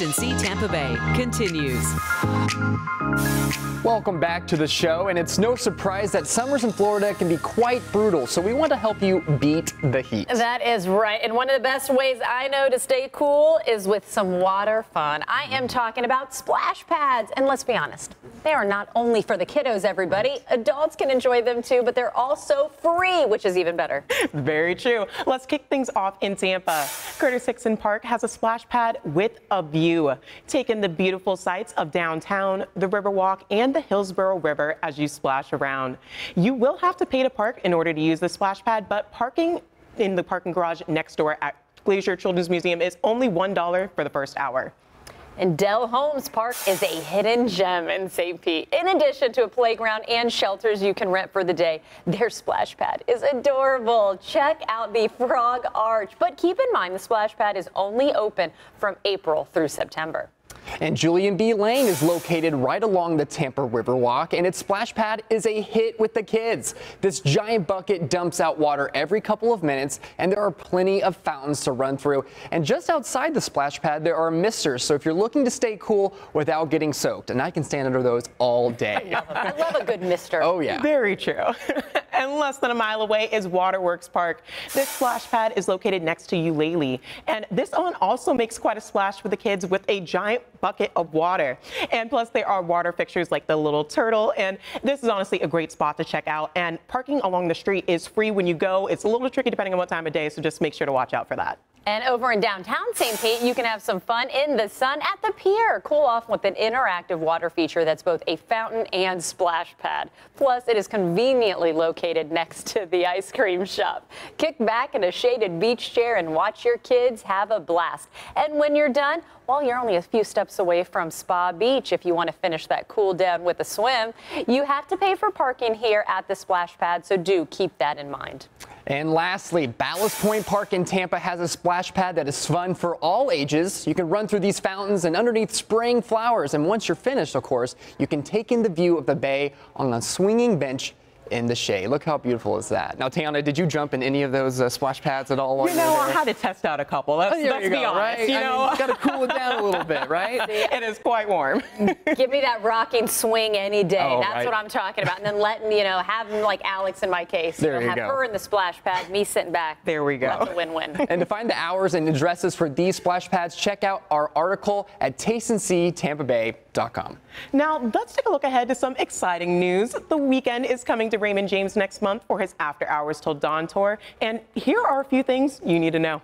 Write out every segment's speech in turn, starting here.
Taste and See Tampa Bay continues. Welcome back to the show, and it's no surprise that summers in Florida can be quite brutal, so we want to help you beat the heat. That is right, and one of the best ways I know to stay cool is with some water fun. I am talking about splash pads, and let's be honest, they are not only for the kiddos, everybody. Adults can enjoy them too, but they're also free, which is even better. Very true. Let's kick things off in Tampa. Curtis HIXON Park has a splash pad with a view. Take in the beautiful sights of downtown, the Riverwalk, and the Hillsborough River as you splash around. You will have to pay to park in order to use the splash pad, but parking in the parking garage next door at Glacier Children's Museum is only $1 for the first hour. And DELL Homes Park is a hidden gem in St. Pete. In addition to a playground and shelters you can rent for the day, their splash pad is adorable. Check out the Frog Arch. But keep in mind, the splash pad is only open from April through September. And Julian B. Lane is located right along the Tampa Riverwalk, and its splash pad is a hit with the kids. This giant bucket dumps out water every couple of minutes, and there are plenty of fountains to run through. And just outside the splash pad, there are misters, so if you're looking to stay cool without getting soaked, and I can stand under those all day. I love a good mister. Oh, yeah. Very true. And less than a mile away is WATERWORKS Park. This splash pad is located next to Eulalie, and this one also makes quite a splash for the kids with a giant bucket of water. And plus there are water fixtures like the little turtle, and this is honestly a great spot to check out. And parking along the street is free when you go. It's a little tricky depending on what time of day, so just make sure to watch out for that. And over in downtown St. Pete, you can have some fun in the sun at the pier. Cool off with an interactive water feature that's both a fountain and splash pad. Plus, it is conveniently located next to the ice cream shop. Kick back in a shaded beach chair and watch your kids have a blast. And when you're done, well, you're only a few steps away from Spa Beach if you want to finish that cool down with a swim. You have to pay for parking here at the splash pad, so do keep that in mind. And lastly, Ballast Point Park in Tampa has a splash pad that is fun for all ages. You can run through these fountains and underneath spraying flowers. And once you're finished, of course, you can take in the view of the bay on a swinging bench in the shade. Look how beautiful is that. Now, Teyonna, did you jump in any of those splash pads at all? You know, I had to test out a couple. Let's be honest. Right? You know, got to cool it down a little bit, right? It is quite warm. Give me that rocking swing any day. Oh, That's what I'm talking about. And then letting, you know, have them like Alex in my case. There you have go. her in the splash pad, me sitting back. There we go. That's a win-win. And to find the hours and addresses for these splash pads, check out our article at tasteandseetampabay.com. Now, let's take a look ahead to some exciting news. The Weeknd is coming to Raymond James next month for his After Hours Till Dawn tour. And here are a few things you need to know.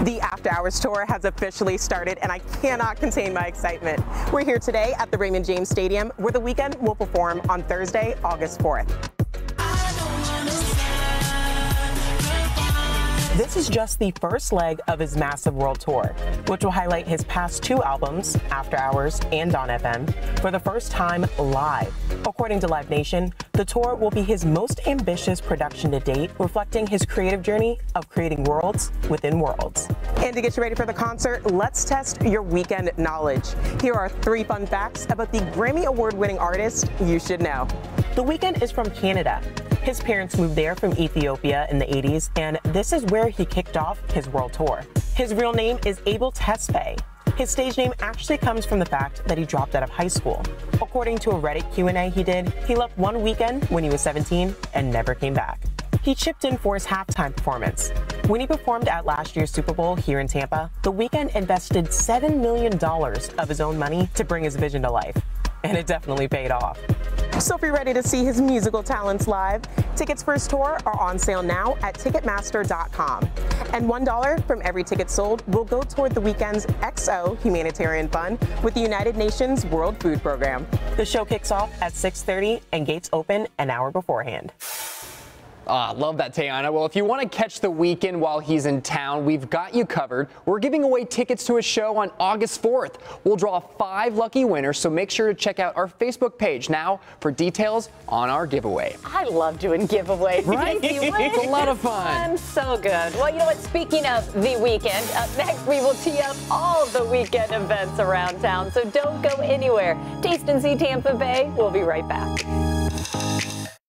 The After Hours tour has officially started, and I cannot contain my excitement. We're here today at the Raymond James Stadium, where the Weeknd will perform on Thursday, August 4th. This is just the first leg of his massive world tour, which will highlight his past two albums, After Hours and Dawn FM, for the first time live. According to Live Nation, the tour will be his most ambitious production to date, reflecting his creative journey of creating worlds within worlds. And to get you ready for the concert, let's test your Weeknd knowledge. Here are 3 fun facts about the Grammy Award-winning artist you should know. The Weeknd is from Canada. His parents moved there from Ethiopia in the 80s, and this is where he kicked off his world tour. His real name is Abel Tesfaye. His stage name actually comes from the fact that he dropped out of high school. According to a Reddit Q&A he did, he left one weekend when he was 17 and never came back. He chipped in for his halftime performance. When he performed at last year's Super Bowl here in Tampa, The Weeknd invested $7 million of his own money to bring his vision to life. And it definitely paid off. So if you're ready to see his musical talents live, tickets for his tour are on sale now at Ticketmaster.com. And $1 from every ticket sold will go toward the Weeknd's XO Humanitarian Fund with the United Nations World Food Program. The show kicks off at 6:30 and gates open an hour beforehand. Love that, Teyonna. Well, if you want to catch the Weeknd while he's in town, we've got you covered. We're giving away tickets to his show on August 4th. We'll draw 5 lucky winners, so make sure to check out our Facebook page now for details on our giveaway. I love doing giveaways. Right? It's a lot of fun. So good. Well, you know what? Speaking of the Weeknd, up next we will tee up all of the weekend events around town. So don't go anywhere. Taste and See Tampa Bay. We'll be right back.